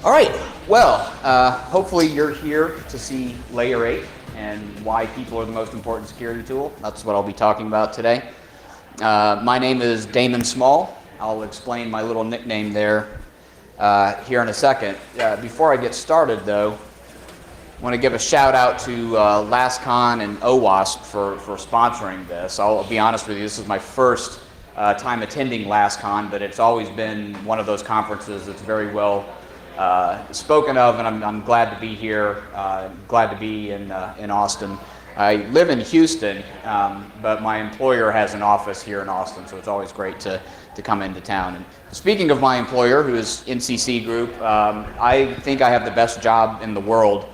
All right, well, hopefully you're here to see Layer 8 and why people are the most important security tool. That's what I'll be talking about today. My name is Damon Small. I'll explain my little nickname there here in a second. Before I get started, though, I want to give a shout out to LASCON and OWASP for sponsoring this. I'll be honest with you, this is my first time attending LASCON, but it's always been one of those conferences that's very well spoken of, and I'm glad to be here, glad to be in Austin. I live in Houston, but my employer has an office here in Austin, so it's always great to come into town. And speaking of my employer, who is NCC Group, I think I have the best job in the world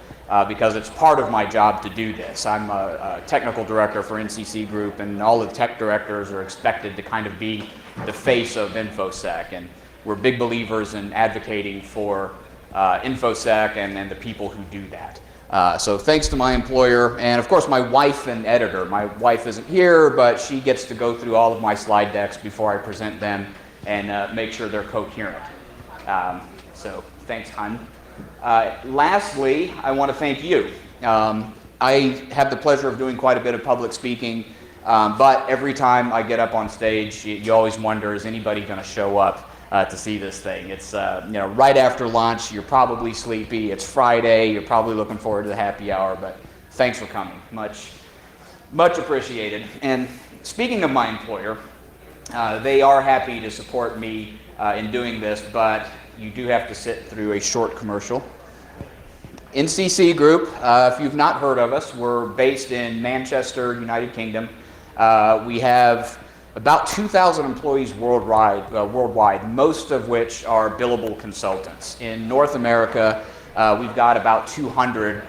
because it's part of my job to do this. I'm a technical director for NCC Group, and all the tech directors are expected to kind of be the face of InfoSec. And we're big believers in advocating for InfoSec and the people who do that. So thanks to my employer, and of course my wife and editor. My wife isn't here, but she gets to go through all of my slide decks before I present them and make sure they're coherent. So thanks, hon. Lastly, I want to thank you. I have the pleasure of doing quite a bit of public speaking, but every time I get up on stage, you always wonder, is anybody going to show up to see this thing? It's right after lunch, you're probably sleepy, it's Friday, you're probably looking forward to the happy hour, but thanks for coming. Much appreciated. And speaking of my employer, they are happy to support me in doing this, but you do have to sit through a short commercial. NCC Group, if you've not heard of us, we're based in Manchester, United Kingdom. We have about 2,000 employees worldwide, most of which are billable consultants. In North America, we've got about 200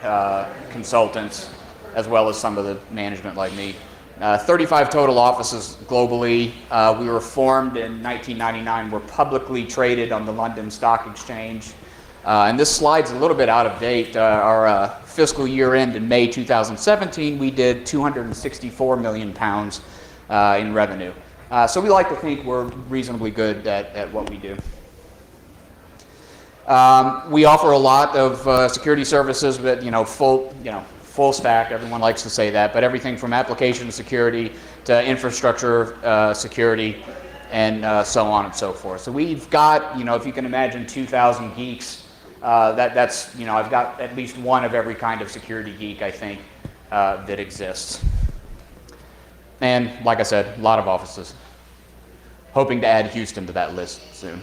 consultants, as well as some of the management like me. 35 total offices globally. We were formed in 1999. We're publicly traded on the London Stock Exchange. And this slide's a little bit out of date. Our fiscal year end in May 2017, we did 264 million pounds in revenue. So we like to think we're reasonably good at what we do. We offer a lot of security services, but full stack. Everyone likes to say that, but everything from application security to infrastructure security, and so on and so forth. So we've got, if you can imagine 2,000 geeks, that's I've got at least one of every kind of security geek, I think, that exists. And like I said, a lot of offices. Hoping to add Houston to that list soon.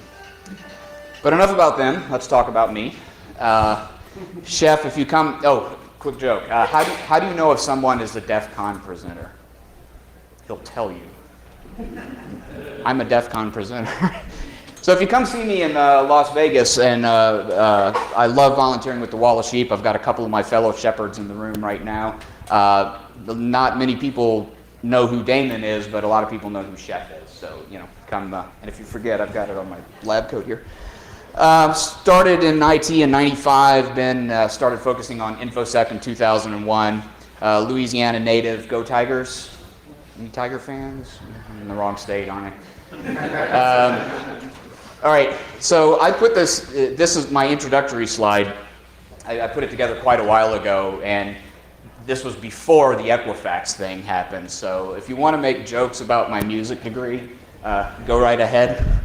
But enough about them. Let's talk about me. Chef, if you come, quick joke. How do you know if someone is a DEF CON presenter? He'll tell you. I'm a DEF CON presenter. So if you come see me in Las Vegas, and I love volunteering with the Wall of Sheep. I've got a couple of my fellow shepherds in the room right now. Not many people know who Damon is, but a lot of people know who Chef is. So, come, and if you forget, I've got it on my lab coat here. Started in IT in 95, started focusing on InfoSec in 2001. Louisiana native, go Tigers. Any Tiger fans? I'm in the wrong state, aren't I? All right, so I put this is my introductory slide. I put it together quite a while ago, and this was before the Equifax thing happened. So if you want to make jokes about my music degree, go right ahead.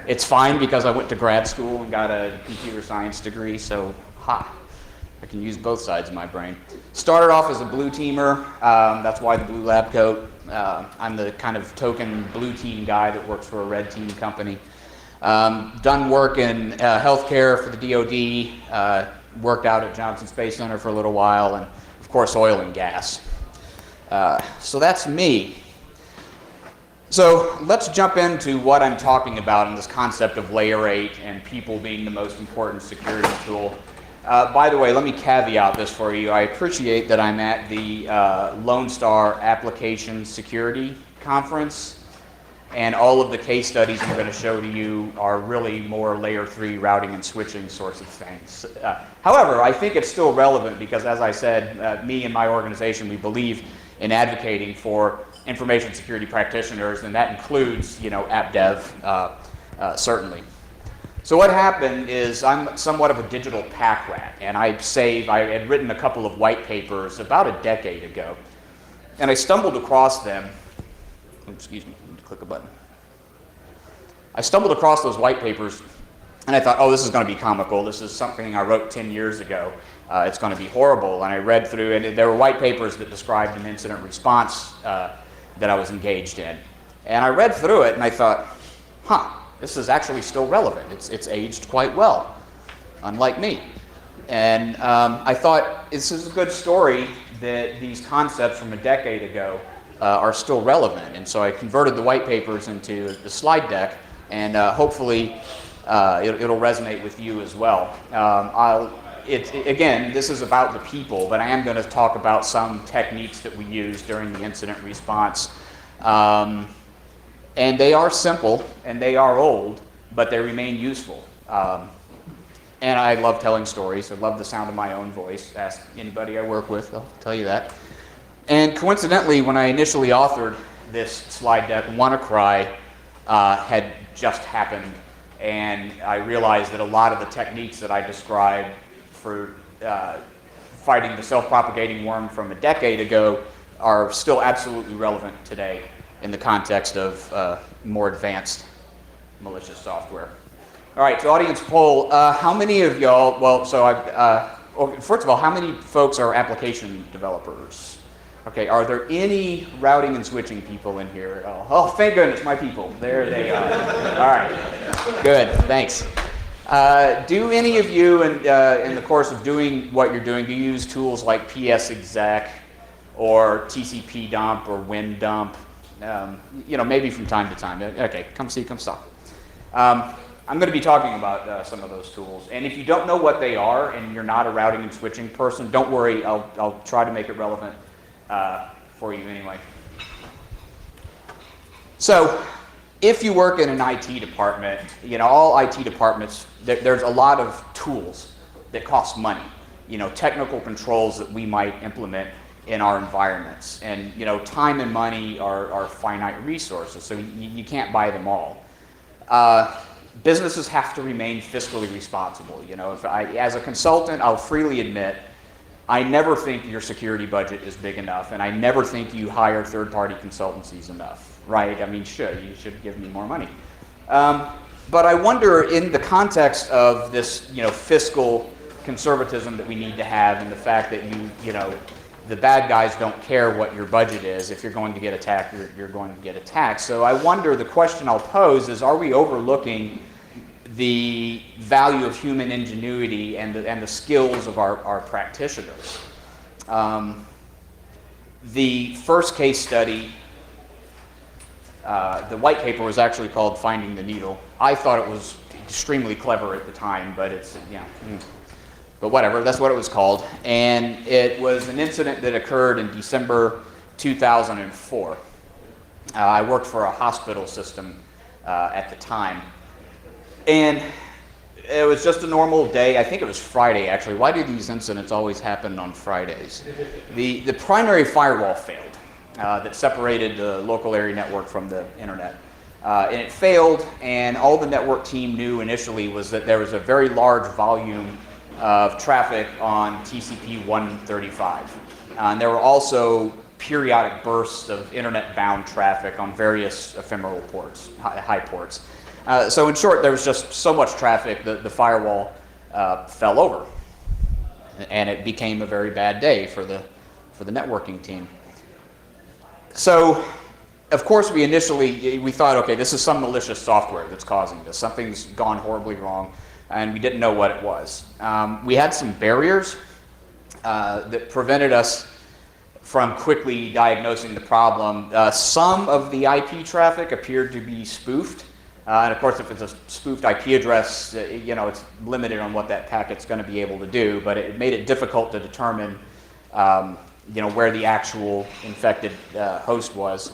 It's fine because I went to grad school and got a computer science degree, so I can use both sides of my brain. Started off as a blue teamer, that's why the blue lab coat. I'm the kind of token blue team guy that works for a red team company. Done work in healthcare for the DoD, worked out at Johnson Space Center for a little while, and of course oil and gas. So that's me. So let's jump into what I'm talking about in this concept of Layer 8 and people being the most important security tool. By the way, let me caveat this for you. I appreciate that I'm at the Lone Star Application Security Conference, and all of the case studies I'm going to show to you are really more Layer 3 routing and switching sorts of things. However, I think it's still relevant because, as I said, me and my organization, we believe in advocating for information security practitioners, and that includes, app dev, certainly. So what happened is I'm somewhat of a digital pack rat, and I had written a couple of white papers about a decade ago, and I stumbled across them. Excuse me, let me click a button. I stumbled across those white papers, and I thought, oh, this is going to be comical. This is something I wrote 10 years ago. It's going to be horrible. And I read through, and there were white papers that described an incident response that I was engaged in. And I read through it, and I thought, this is actually still relevant. It's aged quite well, unlike me. And I thought, this is a good story that these concepts from a decade ago are still relevant. And so I converted the white papers into the slide deck, and hopefully it'll resonate with you as well. Again, this is about the people, but I am going to talk about some techniques that we use during the incident response. And they are simple, and they are old, but they remain useful. And I love telling stories. I love the sound of my own voice. Ask anybody I work with, they'll tell you that. And coincidentally, when I initially authored this slide deck, WannaCry had just happened, and I realized that a lot of the techniques that I described for fighting the self-propagating worm from a decade ago are still absolutely relevant today in the context of more advanced malicious software. All right, so audience poll, how many of y'all, first of all, how many folks are application developers? Okay, are there any routing and switching people in here? Oh, thank goodness, my people. There they are. All right, good, thanks. Do any of you, in the course of doing what you're doing, do you use tools like PSExec or TCP dump or WinDump? Maybe from time to time. Okay, come see, come stop. I'm going to be talking about some of those tools. And if you don't know what they are and you're not a routing and switching person, don't worry, I'll try to make it relevant for you anyway. So, if you work in an IT department, all IT departments, there's a lot of tools that cost money. Technical controls that we might implement in our environments. And time and money are finite resources, so you can't buy them all. Businesses have to remain fiscally responsible. As a consultant, I'll freely admit, I never think your security budget is big enough, and I never think you hire third-party consultancies enough, right? I mean, you should give me more money. But I wonder, in the context of this, fiscal conservatism that we need to have, and the fact that the bad guys don't care what your budget is. If you're going to get attacked, you're going to get attacked. So I wonder, the question I'll pose is, are we overlooking the value of human ingenuity and the skills of our practitioners? The first case study, the white paper was actually called Finding the Needle. I thought it was extremely clever at the time, but but whatever, that's what it was called. And it was an incident that occurred in December 2004. I worked for a hospital system at the time. And it was just a normal day. I think it was Friday, actually. Why do these incidents always happen on Fridays? The primary firewall failed that separated the local area network from the internet. And it failed, and all the network team knew initially was that there was a very large volume of traffic on TCP 135. And there were also periodic bursts of internet-bound traffic on various ephemeral ports, high ports. So in short, there was just so much traffic that the firewall fell over. And it became a very bad day for the networking team. So, of course, we thought, okay, this is some malicious software that's causing this. Something's gone horribly wrong, and we didn't know what it was. We had some barriers that prevented us from quickly diagnosing the problem. Some of the IP traffic appeared to be spoofed. And of course, if it's a spoofed IP address, it's limited on what that packet's going to be able to do, but it made it difficult to determine where the actual infected host was.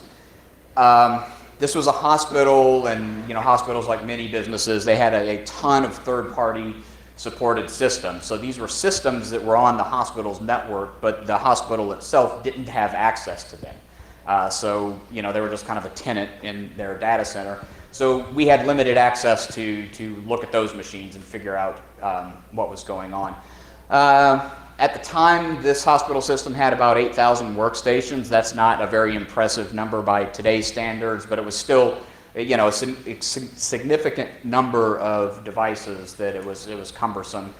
This was a hospital, and hospitals, like many businesses, they had a ton of third-party supported systems. So these were systems that were on the hospital's network, but the hospital itself didn't have access to them. So they were just kind of a tenant in their data center. So we had limited access to look at those machines and figure out what was going on. At the time, this hospital system had about 8,000 workstations. That's not a very impressive number by today's standards, but it was still, you know, a significant number of devices that it was cumbersome.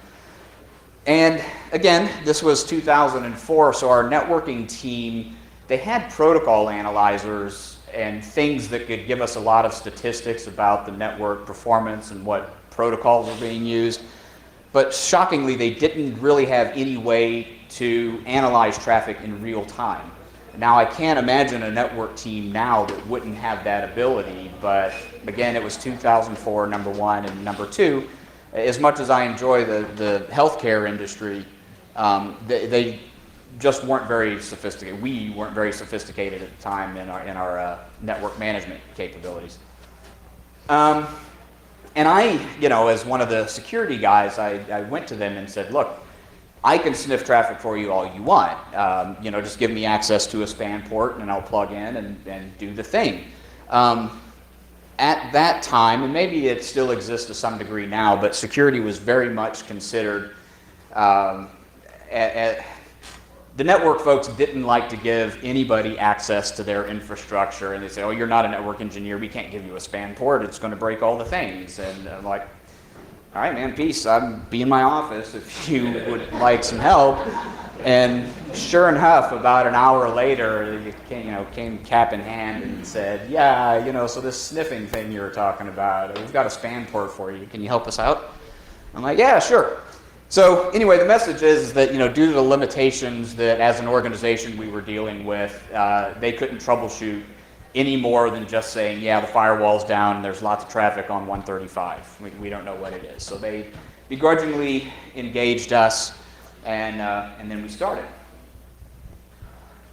And again, this was 2004, so our networking team, they had protocol analyzers and things that could give us a lot of statistics about the network performance and what protocols were being used. But shockingly, they didn't really have any way to analyze traffic in real time. Now, I can't imagine a network team now that wouldn't have that ability, but again, it was 2004, number one, and number two, as much as I enjoy the healthcare industry, they just weren't very sophisticated. We weren't very sophisticated at the time in our network management capabilities. And I, you know, as one of the security guys, I went to them and said, look, I can sniff traffic for you all you want. You know, just give me access to a span port and I'll plug in and do the thing. At that time, and maybe it still exists to some degree now, but security was very much considered, the network folks didn't like to give anybody access to their infrastructure, and they say, oh, you're not a network engineer, we can't give you a span port, it's going to break all the things. And I'm like, all right, man, peace, I'll be in my office if you would like some help. And sure enough, about an hour later, came cap in hand and said, yeah, you know, so this sniffing thing you were talking about, we've got a span port for you, can you help us out? I'm like, yeah, sure. So anyway, the message is that, you know, due to the limitations that as an organization we were dealing with, they couldn't troubleshoot any more than just saying, yeah, the firewall's down, there's lots of traffic on 135. We don't know what it is. So they begrudgingly engaged us, and then we started.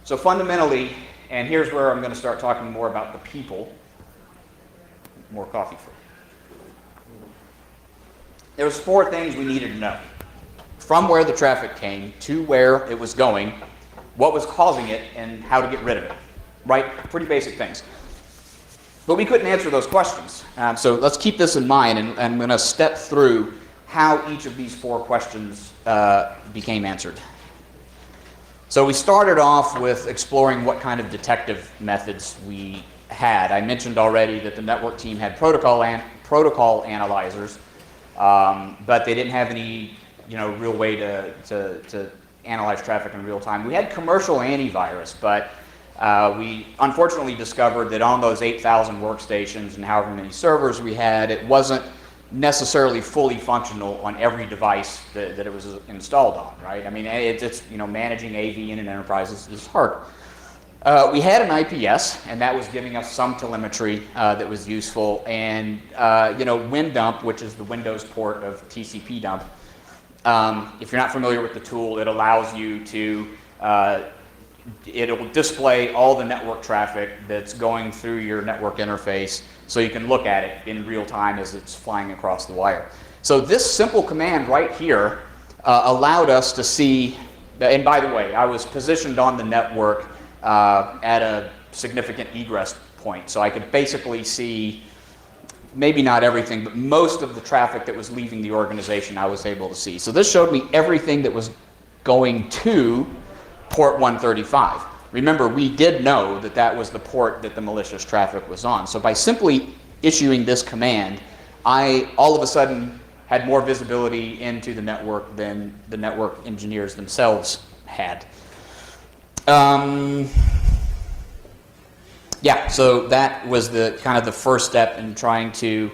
So fundamentally, and here's where I'm going to start talking more about the people. More coffee for you. There was 4 things we needed to know. From where the traffic came to where it was going, what was causing it, and how to get rid of it. Right? Pretty basic things. But we couldn't answer those questions. So let's keep this in mind, and I'm going to step through how each of these 4 questions became answered. So we started off with exploring what kind of detective methods we had. I mentioned already that the network team had protocol analyzers, but they didn't have any real way to analyze traffic in real time. We had commercial antivirus, but we unfortunately discovered that on those 8,000 workstations and however many servers we had, it wasn't necessarily fully functional on every device that it was installed on, right? I mean, it's managing AV in an enterprise is hard. We had an IPS, and that was giving us some telemetry that was useful, and WinDump, which is the Windows port of TCP dump. If you're not familiar with the tool, it allows you to, it'll display all the network traffic that's going through your network interface so you can look at it in real time as it's flying across the wire. So this simple command right here allowed us to see, and by the way, I was positioned on the network at a significant egress point, so I could basically see maybe not everything, but most of the traffic that was leaving the organization I was able to see. So this showed me everything that was going to port 135. Remember, we did know that that was the port that the malicious traffic was on. So by simply issuing this command, I all of a sudden had more visibility into the network than the network engineers themselves had. Yeah, so that was the kind of the first step in trying to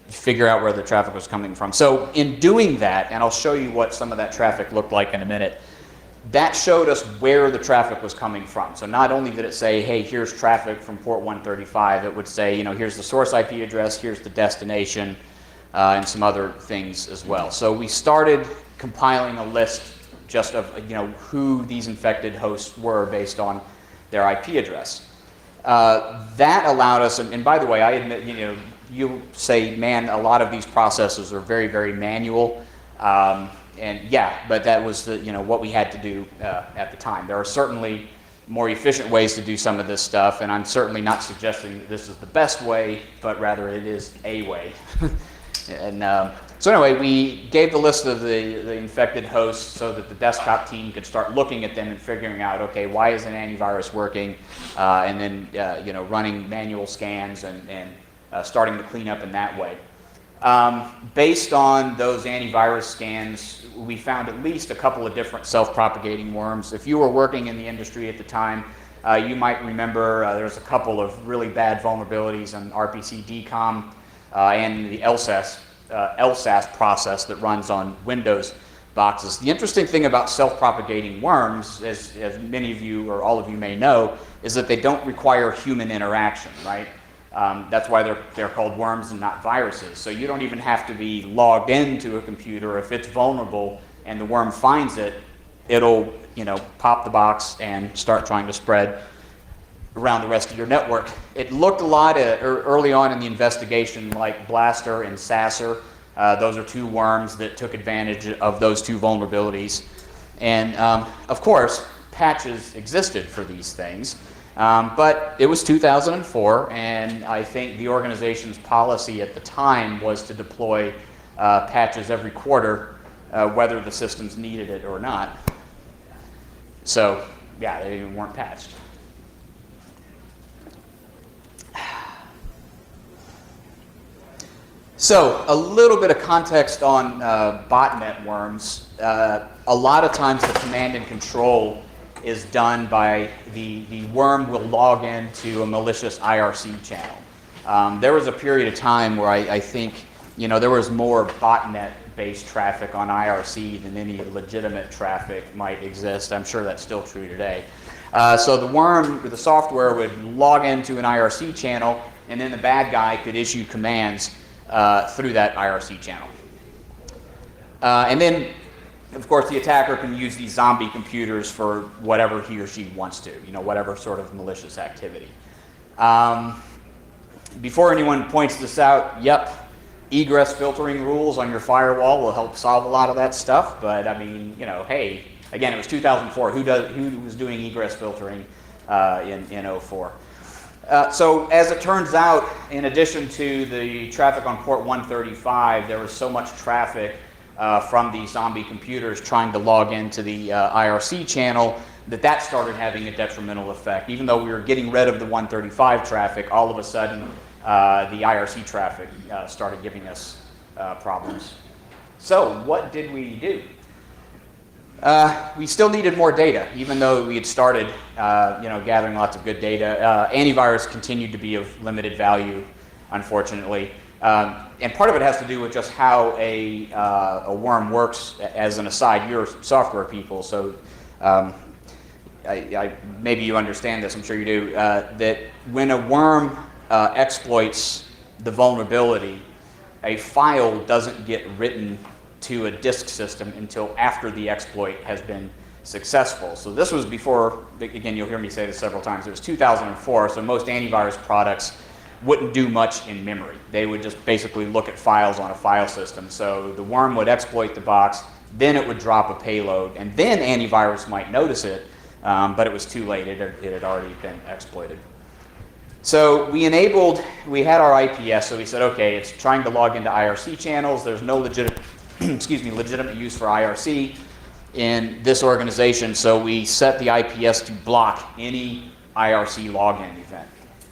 figure out where the traffic was coming from. So in doing that, and I'll show you what some of that traffic looked like in a minute, that showed us where the traffic was coming from. So not only did it say, hey, here's traffic from port 135, it would say, here's the source IP address, here's the destination, and some other things as well. So we started compiling a list just of who these infected hosts were based on their IP address. That allowed us, and by the way, I admit, you say, man, a lot of these processes are very, very manual, and yeah, but that was what we had to do at the time. There are certainly more efficient ways to do some of this stuff, and I'm certainly not suggesting that this is the best way, but rather it is a way. And so anyway, we gave the list of the infected hosts so that the desktop team could start looking at them and figuring out, okay, why isn't antivirus working, and then running manual scans and starting to clean up in that way. Based on those antivirus scans, we found at least a couple of different self-propagating worms. If you were working in the industry at the time, you might remember there's a couple of really bad vulnerabilities in RPC DCOM and the LSAS process that runs on Windows boxes. The interesting thing about self-propagating worms, as many of you or all of you may know, is that they don't require human interaction, right? That's why they're called worms and not viruses. So you don't even have to be logged into a computer. If it's vulnerable and the worm finds it, it'll pop the box and start trying to spread around the rest of your network. It looked a lot early on in the investigation like Blaster and Sasser. Those are two worms that took advantage of those two vulnerabilities. And of course, patches existed for these things. But it was 2004, and I think the organization's policy at the time was to deploy patches every quarter, whether the systems needed it or not. So, yeah, they weren't patched. So, a little bit of context on botnet worms. A lot of times the command and control is done by the worm will log into a malicious IRC channel. There was a period of time where I think there was more botnet-based traffic on IRC than any legitimate traffic might exist. I'm sure that's still true today. So the software would log into an IRC channel, and then the bad guy could issue commands through that IRC channel. And then, of course, the attacker can use these zombie computers for whatever he or she wants to, whatever sort of malicious activity. Before anyone points this out, yep, egress filtering rules on your firewall will help solve a lot of that stuff. But I mean, hey, again, it was 2004. Who was doing egress filtering in 2004? So as it turns out, in addition to the traffic on port 135, there was so much traffic from these zombie computers trying to log into the IRC channel that started having a detrimental effect. Even though we were getting rid of the 135 traffic, all of a sudden the IRC traffic started giving us problems. So what did we do? We still needed more data, even though we had started gathering lots of good data. Antivirus continued to be of limited value, unfortunately. And part of it has to do with just how a worm works. As an aside, you're software people, so maybe you understand this, I'm sure you do, that when a worm exploits the vulnerability, a file doesn't get written to a disk system until after the exploit has been successful. So this was before, again, you'll hear me say this several times, it was 2004, so most antivirus products wouldn't do much in memory. They would just basically look at files on a file system. So the worm would exploit the box, then it would drop a payload, and then antivirus might notice it, but it was too late. It had already been exploited. So we had our IPS, so we said, okay, it's trying to log into IRC channels. There's no legitimate use for IRC in this organization, so we set the IPS to block any IRC login event.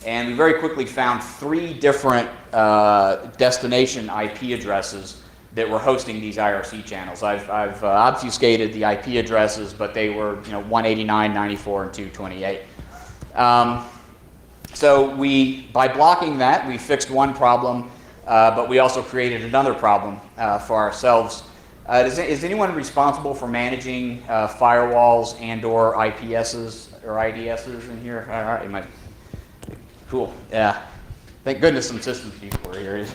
And we very quickly found 3 different destination IP addresses that were hosting these IRC channels. I've obfuscated the IP addresses, but they were 189, 94, and 228. So by blocking that, we fixed one problem, but we also created another problem for ourselves. Is anyone responsible for managing firewalls and/or IPSs or IDSs in here? All right, cool. Yeah. Thank goodness some systems people are here.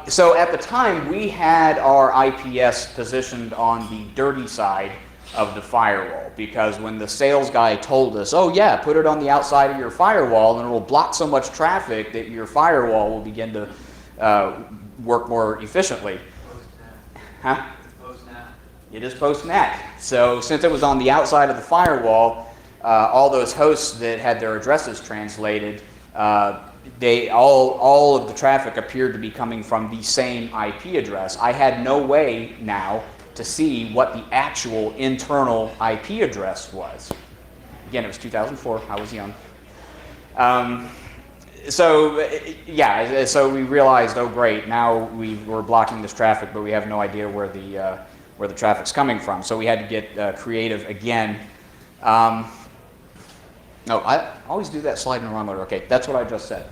So at the time, we had our IPS positioned on the dirty side of the firewall, because when the sales guy told us, oh yeah, put it on the outside of your firewall and it will block so much traffic that your firewall will begin to work more efficiently. Huh? It is post-NAT. So since it was on the outside of the firewall, all those hosts that had their addresses translated, all of the traffic appeared to be coming from the same IP address. I had no way now to see what the actual internal IP address was. Again, it was 2004. I was young. So we realized, oh great, now we're blocking this traffic, but we have no idea where the traffic's coming from. So we had to get creative again. No, I always do that slide in the wrong order. Okay, that's what I just said.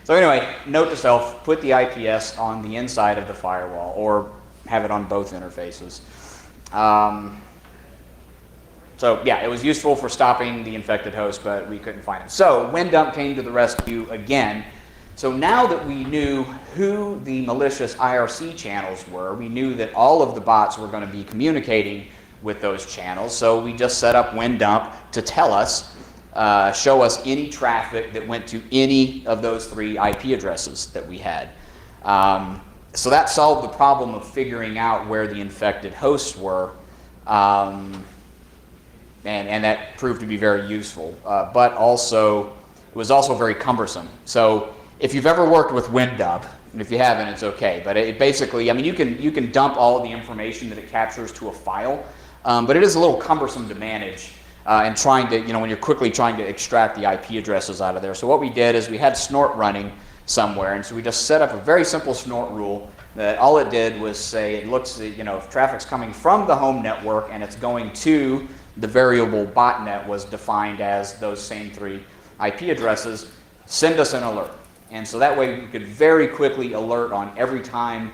So anyway, note to self, put the IPS on the inside of the firewall, or have it on both interfaces. So yeah, it was useful for stopping the infected host, but we couldn't find it. So WinDump came to the rescue again. So now that we knew who the malicious IRC channels were, we knew that all of the bots were going to be communicating with those channels. So we just set up WinDump to tell us, show us any traffic that went to any of those 3 IP addresses that we had. So that solved the problem of figuring out where the infected hosts were. And that proved to be very useful, but also it was also very cumbersome. So if you've ever worked with WinDump, and if you haven't, it's okay. But it basically, I mean, you can dump all of the information that it captures to a file, but it is a little cumbersome to manage and trying to, when you're quickly trying to extract the IP addresses out of there. So what we did is we had snort running somewhere, and so we just set up a very simple snort rule that all it did was say it looks, if traffic's coming from the home network and it's going to the variable botnet was defined as those same 3 IP addresses, send us an alert. And so that way we could very quickly alert on every time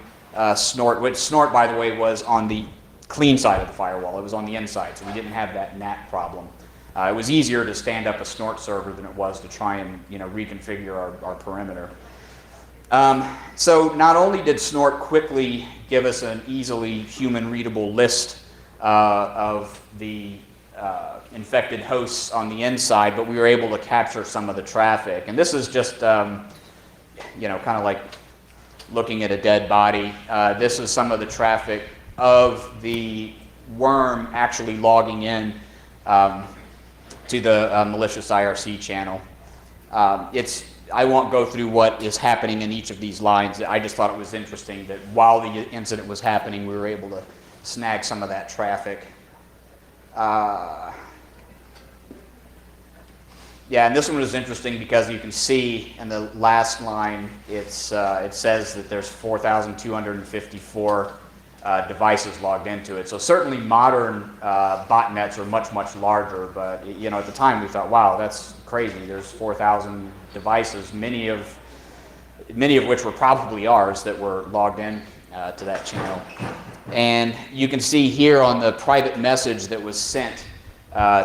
snort, which snort, by the way, was on the clean side of the firewall. It was on the inside, so we didn't have that NAT problem. It was easier to stand up a snort server than it was to try and reconfigure our perimeter. So not only did snort quickly give us an easily human-readable list of the infected hosts on the inside, but we were able to capture some of the traffic. And this is just, kind of like looking at a dead body. This is some of the traffic of the worm actually logging in to the malicious IRC channel. I won't go through what is happening in each of these lines. I just thought it was interesting that while the incident was happening, we were able to snag some of that traffic. Yeah, and this one was interesting because you can see in the last line, it says that there's 4,254 devices logged into it. So certainly modern botnets are much, much larger, but at the time we thought, wow, that's crazy. There's 4,000 devices, many of which were probably ours that were logged in to that channel. And you can see here on the private message that was sent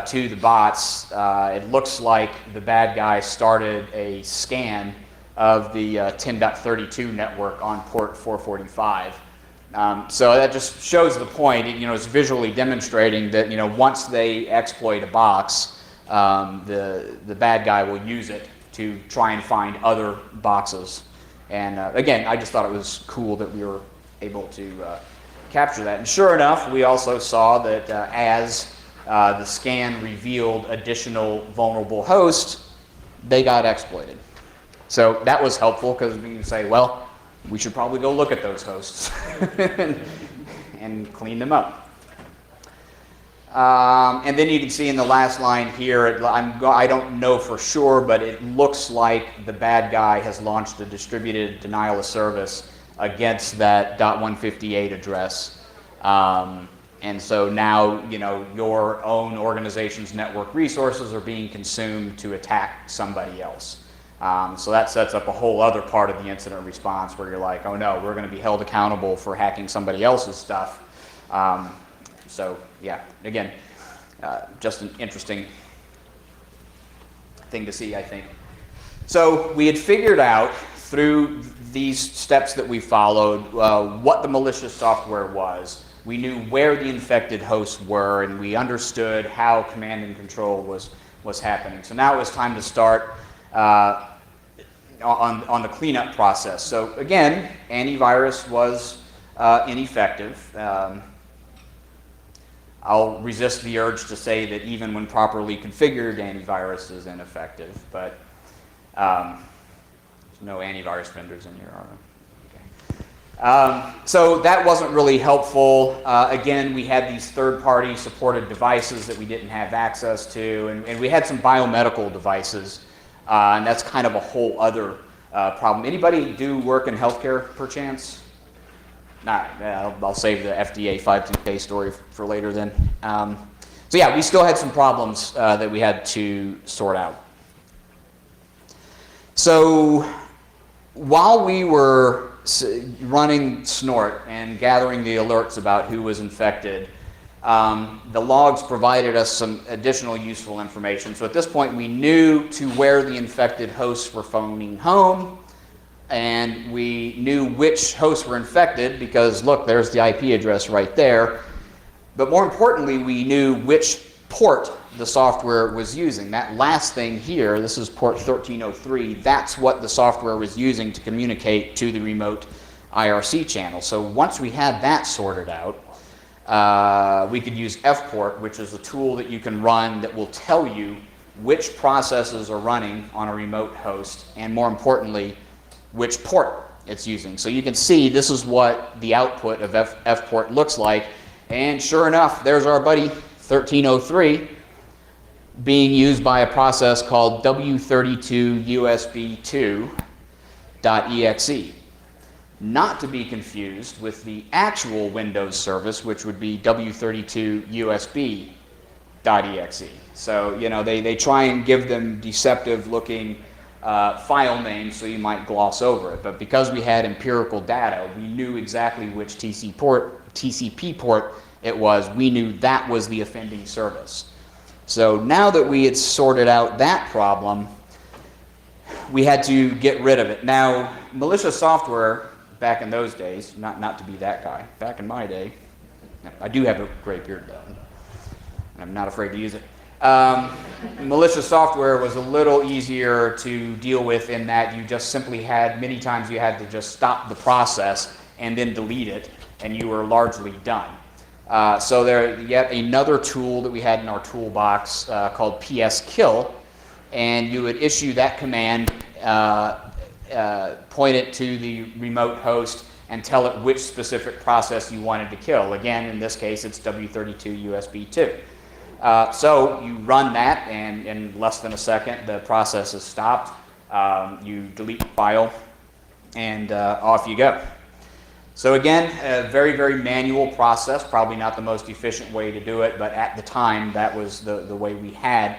to the bots, it looks like the bad guy started a scan of the 10.32 network on port 445. So that just shows the point. It's visually demonstrating that once they exploit a box, the bad guy will use it to try and find other boxes. And again, I just thought it was cool that we were able to capture that. And sure enough, we also saw that as the scan revealed additional vulnerable hosts, they got exploited. So that was helpful because we can say, well, we should probably go look at those hosts and clean them up. And then you can see in the last line here, I don't know for sure, but it looks like the bad guy has launched a distributed denial of service against that .158 address. And so now, your own organization's network resources are being consumed to attack somebody else. So that sets up a whole other part of the incident response where you're like, oh no, we're going to be held accountable for hacking somebody else's stuff. So yeah, again, just an interesting thing to see, I think. So we had figured out through these steps that we followed what the malicious software was. We knew where the infected hosts were, and we understood how command and control was happening. So now it was time to start on the cleanup process. So again, antivirus was ineffective. I'll resist the urge to say that even when properly configured, antivirus is ineffective, but there's no antivirus vendors in here, are there? So that wasn't really helpful. Again, we had these third-party supported devices that we didn't have access to, and we had some biomedical devices, and that's kind of a whole other problem. Anybody do work in healthcare, perchance? All right, I'll save the FDA 510K story for later then. So yeah, we still had some problems that we had to sort out. So while we were running Snort and gathering the alerts about who was infected, the logs provided us some additional useful information. So at this point, we knew to where the infected hosts were phoning home, and we knew which hosts were infected because, look, there's the IP address right there. But more importantly, we knew which port the software was using. That last thing here, this is port 1303, that's what the software was using to communicate to the remote IRC channel. So once we had that sorted out, we could use fport, which is a tool that you can run that will tell you which processes are running on a remote host, and more importantly, which port it's using. So you can see this is what the output of fport looks like, and sure enough, there's our buddy 1303 being used by a process called W32USB2.exe. Not to be confused with the actual Windows service, which would be W32USB.exe. So, you know, they try and give them deceptive looking file names so you might gloss over it. But because we had empirical data, we knew exactly which TCP port it was. We knew that was the offending service. So now that we had sorted out that problem, we had to get rid of it. Now, malicious software back in those days, not to be that guy, back in my day, I do have a gray beard though, and I'm not afraid to use it. Malicious software was a little easier to deal with in that you just simply had, many times you had to just stop the process and then delete it, and you were largely done. So there, yet another tool that we had in our toolbox called pskill, and you would issue that command, point it to the remote host, and tell it which specific process you wanted to kill. Again, in this case, it's W32USB2. So you run that, and in less than a second, the process is stopped. You delete the file, and off you go. So again, a very, very manual process, probably not the most efficient way to do it, but at the time, that was the way we had.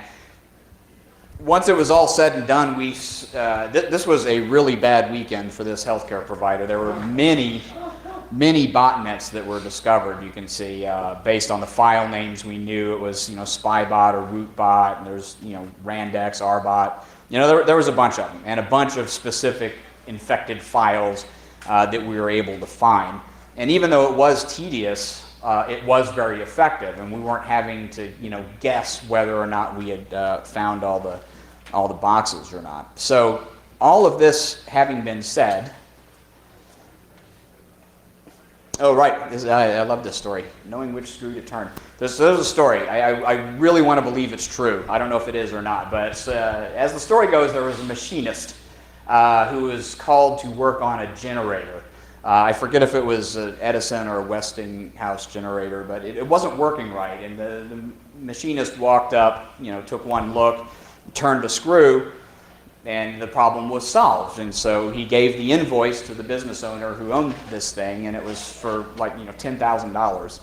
Once it was all said and done, this was a really bad weekend for this healthcare provider. There were many botnets that were discovered. You can see based on the file names we knew it was, you know, spybot or rootbot, and there's, you know, randex, rbot. You know, there was a bunch of them, and a bunch of specific infected files that we were able to find. And even though it was tedious, it was very effective, and we weren't having to, you know, guess whether or not we had found all the boxes or not. So all of this having been said, oh right, I love this story. Knowing which screw to turn. There's a story. I really want to believe it's true. I don't know if it is or not, but as the story goes, there was a machinist who was called to work on a generator. I forget if it was an Edison or a Westinghouse generator, but it wasn't working right. And the machinist walked up, you know, took one look, turned a screw, and the problem was solved. And so he gave the invoice to the business owner who owned this thing, and it was for like, you know, $10,000.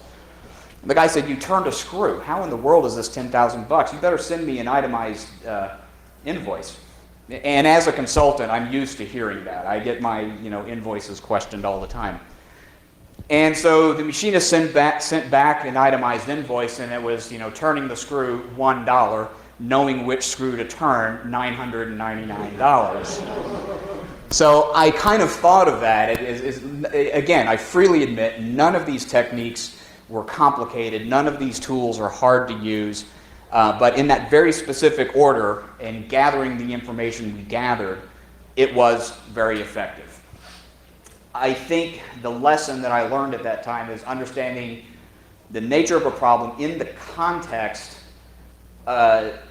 The guy said, "You turned a screw. How in the world is this $10,000? You better send me an itemized invoice." And as a consultant, I'm used to hearing that. I get my, you know, invoices questioned all the time. And so the machinist sent back an itemized invoice, and it was, you know, turning the screw $1, knowing which screw to turn $999. So I kind of thought of that. Again, I freely admit none of these techniques were complicated. None of these tools are hard to use. But in that very specific order and gathering the information we gathered, it was very effective. I think the lesson that I learned at that time is understanding the nature of a problem in the context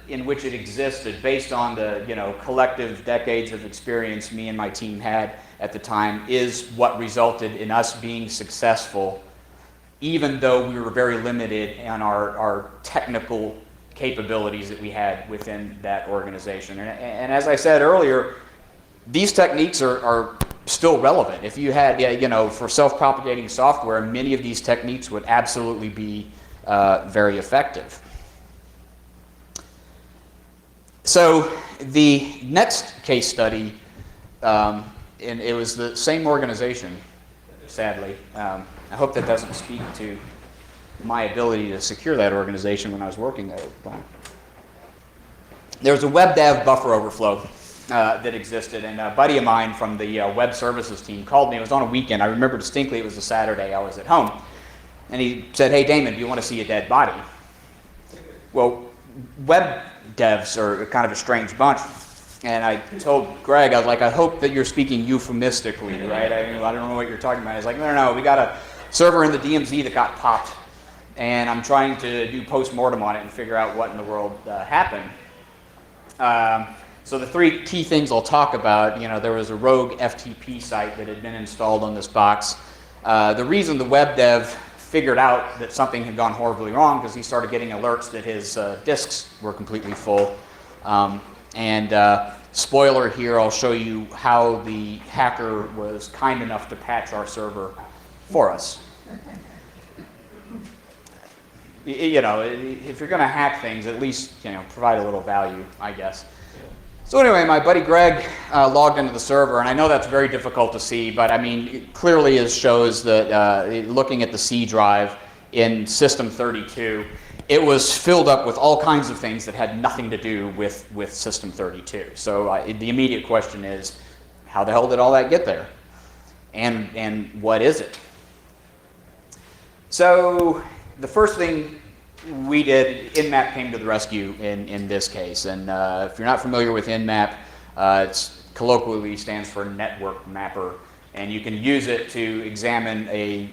in which it existed, based on the collective decades of experience me and my team had at the time, is what resulted in us being successful, even though we were very limited in our technical capabilities that we had within that organization. And as I said earlier, these techniques are still relevant. If you had, for self-propagating software, many of these techniques would absolutely be very effective. So the next case study, and it was the same organization, sadly. I hope that doesn't speak to my ability to secure that organization when I was working there. There was a web dev buffer overflow that existed, and a buddy of mine from the web services team called me. It was on a weekend. I remember distinctly it was a Saturday. I was at home. And he said, "Hey, Damon, do you want to see a dead body?" Well, web devs are kind of a strange bunch. And I told Greg, I was like, "I hope that you're speaking euphemistically, right? I don't know what you're talking about." He's like, No, we got a server in the DMZ that got popped, and I'm trying to do post-mortem on it and figure out what in the world happened. So the three key things I'll talk about, there was a rogue FTP site that had been installed on this box. The reason the web dev figured out that something had gone horribly wrong, because he started getting alerts that his disks were completely full. Spoiler here, I'll show you how the hacker was kind enough to patch our server for us. If you're going to hack things, at least provide a little value, I guess. So anyway, my buddy Greg logged into the server, and I know that's very difficult to see, but I mean, it clearly shows that looking at the C drive in System 32, it was filled up with all kinds of things that had nothing to do with System 32. So the immediate question is, how the hell did all that get there? And what is it? So the first thing we did, Nmap came to the rescue in this case. And if you're not familiar with Nmap, it's colloquially stands for network mapper. And you can use it to examine a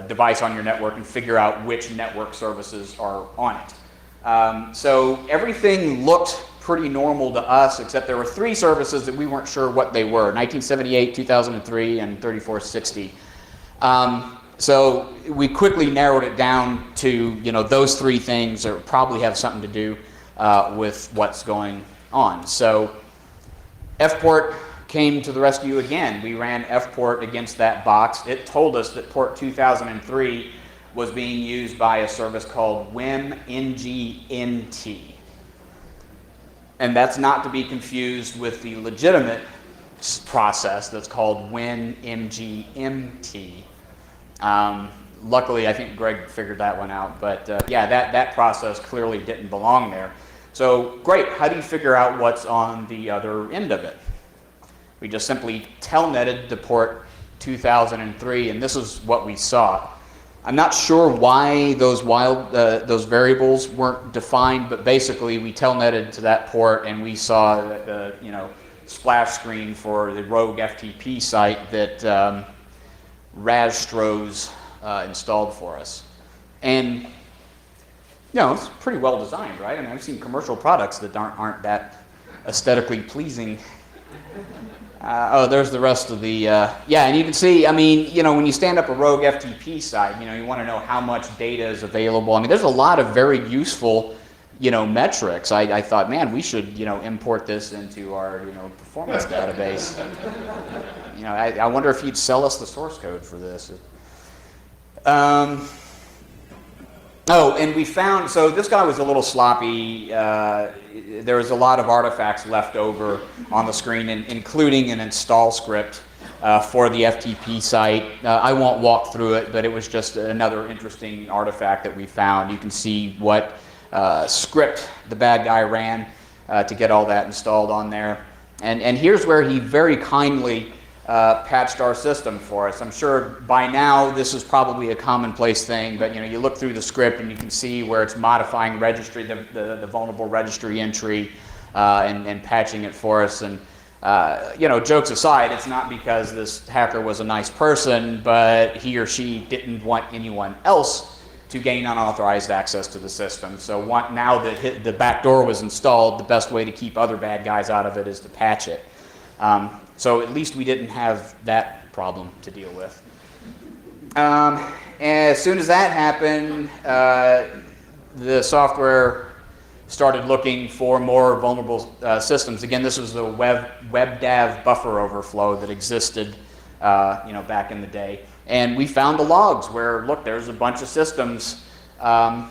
device on your network and figure out which network services are on it. So everything looked pretty normal to us, except there were three services that we weren't sure what they were: 1978, 2003, and 3460. So we quickly narrowed it down to those three things that probably have something to do with what's going on. So Fport came to the rescue again. We ran Fport against that box. It told us that port 2003 was being used by a service called WinMGNT. And that's not to be confused with the legitimate process that's called WinMGMT. Luckily, I think Greg figured that one out, but yeah, that process clearly didn't belong there. So great, how do you figure out what's on the other end of it? We just simply telnetted to port 2003, and this is what we saw. I'm not sure why those variables weren't defined, but basically we telnetted to that port, and we saw the splash screen for the rogue FTP site that Razstros installed for us. And it's pretty well designed, right? I mean, I've seen commercial products that aren't that aesthetically pleasing. There's the rest of the, yeah, and you can see, I mean, when you stand up a rogue FTP site, you want to know how much data is available. I mean, there's a lot of very useful, metrics. I thought, man, we should, import this into our, performance database. I wonder if you'd sell us the source code for this. Oh, and we found, so this guy was a little sloppy. There was a lot of artifacts left over on the screen, including an install script for the FTP site. I won't walk through it, but it was just another interesting artifact that we found. You can see what script the bad guy ran to get all that installed on there. And here's where he very kindly patched our system for us. I'm sure by now this is probably a commonplace thing, but you look through the script and you can see where it's modifying registry, the vulnerable registry entry, and patching it for us. And Jokes aside, it's not because this hacker was a nice person, but he or she didn't want anyone else to gain unauthorized access to the system. So now that the back door was installed, the best way to keep other bad guys out of it is to patch it. So at least we didn't have that problem to deal with. As soon as that happened, the software started looking for more vulnerable systems. Again, this was the WebDAV buffer overflow that existed back in the day. And we found the logs where, look, there's a bunch of systems where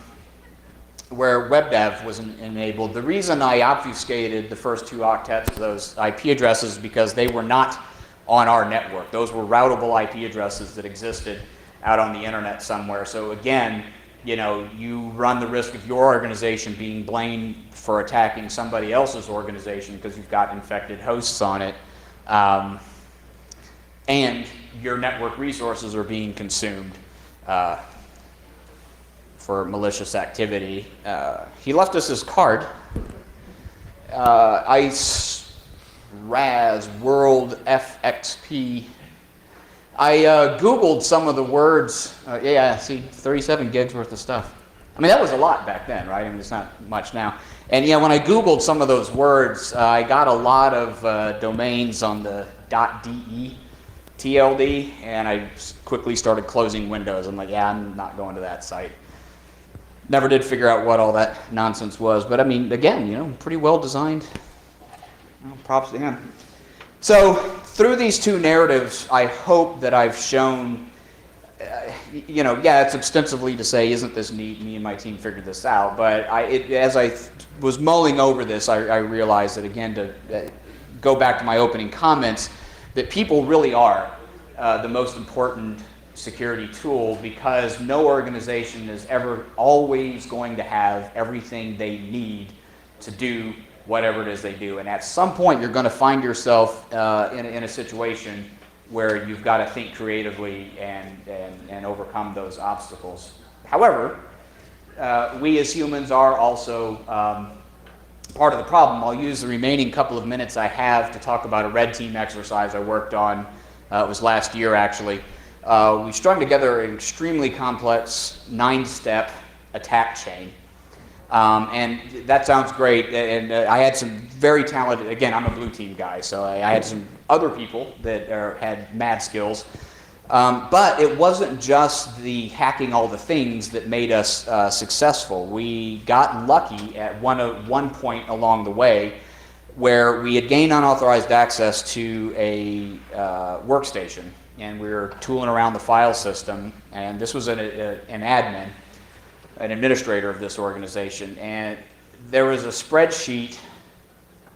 WebDAV was enabled. The reason I obfuscated the first 2 octets of those IP addresses is because they were not on our network. Those were routable IP addresses that existed out on the internet somewhere. So again, you run the risk of your organization being blamed for attacking somebody else's organization because you've got infected hosts on it, and your network resources are being consumed for malicious activity. He left us his card. ICE RAS World FXP. I Googled some of the words. See, 37 gigs worth of stuff. I mean, that was a lot back then, right? I mean, it's not much now. And when I Googled some of those words, I got a lot of domains on the .de TLD, and I quickly started closing windows. I'm like, I'm not going to that site. Never did figure out what all that nonsense was. But I mean, again, pretty well designed. Props to him. So through these 2 narratives, I hope that I've shown, it's extensively to say, isn't this neat? Me and my team figured this out. But as I was mulling over this, I realized that, again, to go back to my opening comments, that people really are the most important security tool, because no organization is ever always going to have everything they need to do whatever it is they do. And at some point, you're going to find yourself in a situation where you've got to think creatively and overcome those obstacles. However, we as humans are also part of the problem. I'll use the remaining couple of minutes I have to talk about a red team exercise I worked on. It was last year, actually. We strung together an extremely complex 9-step attack chain. And that sounds great, and I had some very talented, again, I'm a blue team guy, so I had some other people that had mad skills. But it wasn't just the hacking all the things that made us successful. We got lucky at one point along the way where we had gained unauthorized access to a workstation, and we were tooling around the file system, and this was an admin, an administrator of this organization, and there was a spreadsheet,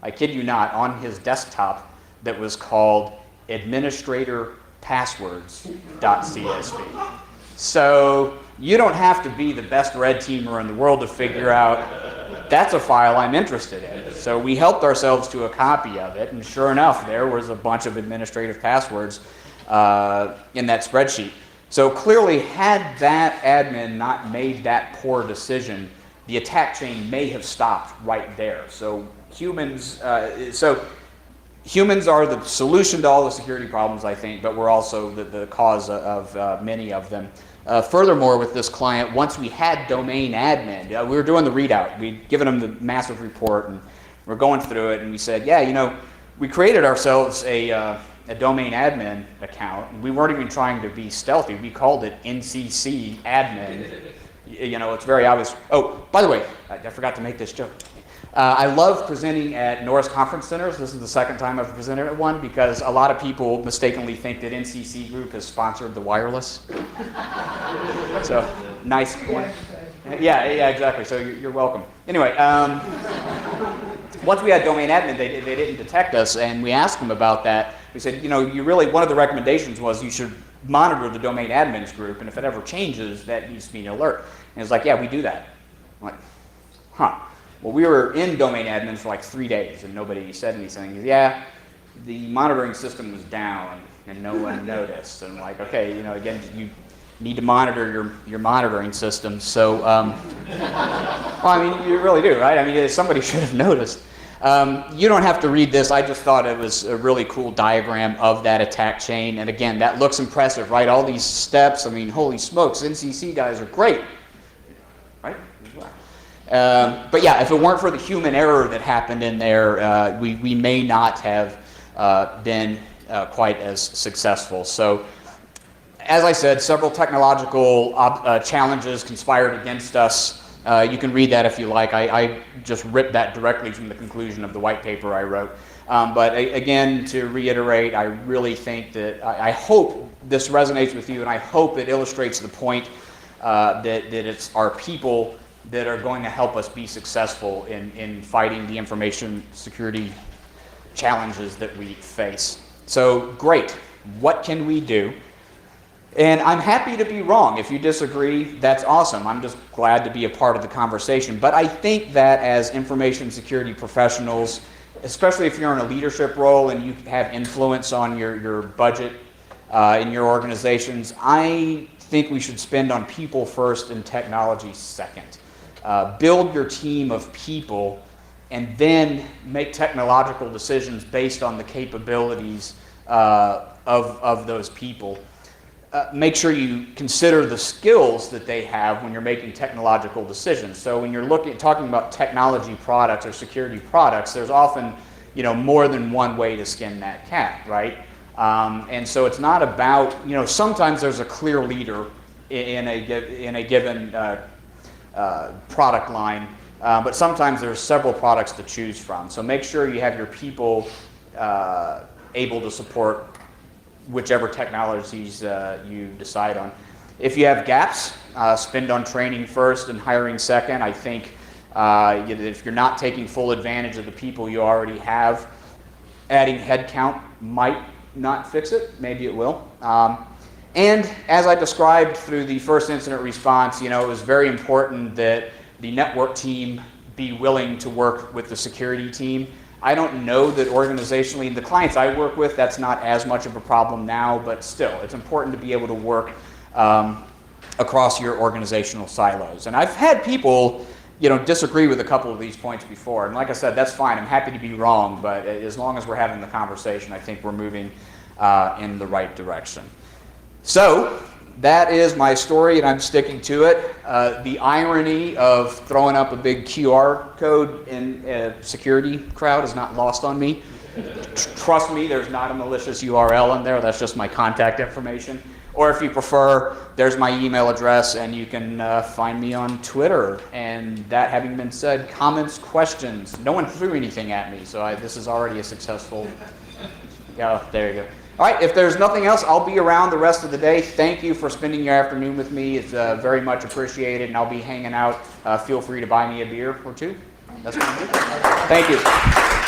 I kid you not, on his desktop that was called administratorpasswords.csv. So you don't have to be the best red teamer in the world to figure out that's a file I'm interested in. So we helped ourselves to a copy of it, and sure enough, there was a bunch of administrative passwords in that spreadsheet. So clearly, had that admin not made that poor decision, the attack chain may have stopped right there. So humans are the solution to all the security problems, I think, but we're also the cause of many of them. Furthermore, with this client, once we had domain admin, we were doing the readout. We'd given them the massive report, and we're going through it, and we said, we created ourselves a domain admin account. We weren't even trying to be stealthy. We called it NCC admin. It's very obvious. Oh, by the way, I forgot to make this joke. I love presenting at Norris Conference Centers. This is the second time I've presented at one, because a lot of people mistakenly think that NCC Group has sponsored the wireless. So, nice point. Yeah, exactly. So you're welcome. Anyway, once we had domain admin, they didn't detect us, and we asked them about that. We said, one of the recommendations was you should monitor the domain admins group, and if it ever changes, that needs to be an alert. And it's like, yeah, we do that. I'm like, huh. Well, we were in domain admins for like 3 days, and nobody said anything. Yeah, the monitoring system was down, and no one noticed. And I'm like, okay, again, you need to monitor your monitoring system. So, well, I mean, you really do, right? I mean, somebody should have noticed. You don't have to read this. I just thought it was a really cool diagram of that attack chain. And again, that looks impressive, right? All these steps. I mean, holy smokes, NCC guys are great, right? But yeah, if it weren't for the human error that happened in there, we may not have been quite as successful. So, as I said, several technological challenges conspired against us. You can read that if you like. I just ripped that directly from the conclusion of the white paper I wrote. But again, to reiterate, I really think that I hope this resonates with you, and I hope it illustrates the point that it's our people that are going to help us be successful in fighting the information security challenges that we face. So great, what can we do? And I'm happy to be wrong. If you disagree, that's awesome. I'm just glad to be a part of the conversation. But I think that as information security professionals, especially if you're in a leadership role and you have influence on your budget in your organizations, I think we should spend on people first and technology second. Build your team of people and then make technological decisions based on the capabilities of those people. Make sure you consider the skills that they have when you're making technological decisions. So when you're talking about technology products or security products, there's often more than one way to skin that cat, right? And so it's not about, sometimes there's a clear leader in a given product line, but sometimes there's several products to choose from. So make sure you have your people able to support whichever technologies you decide on. If you have gaps, spend on training first and hiring second. I think if you're not taking full advantage of the people you already have, adding headcount might not fix it. Maybe it will. And as I described through the first incident response, it was very important that the network team be willing to work with the security team. I don't know that organizationally, the clients I work with, that's not as much of a problem now, but still, it's important to be able to work across your organizational silos. And I've had people, disagree with a couple of these points before. And like I said, that's fine. I'm happy to be wrong, but as long as we're having the conversation, I think we're moving in the right direction. So that is my story, and I'm sticking to it. The irony of throwing up a big QR code in a security crowd is not lost on me. Trust me, there's not a malicious URL in there. That's just my contact information. Or if you prefer, there's my email address, and you can find me on Twitter. And that having been said, comments, questions. No one threw anything at me, so this is already a successful... Yeah, there you go. All right, if there's nothing else, I'll be around the rest of the day. Thank you for spending your afternoon with me. It's very much appreciated, and I'll be hanging out. Feel free to buy me a beer or two. That's what I'm doing. Thank you.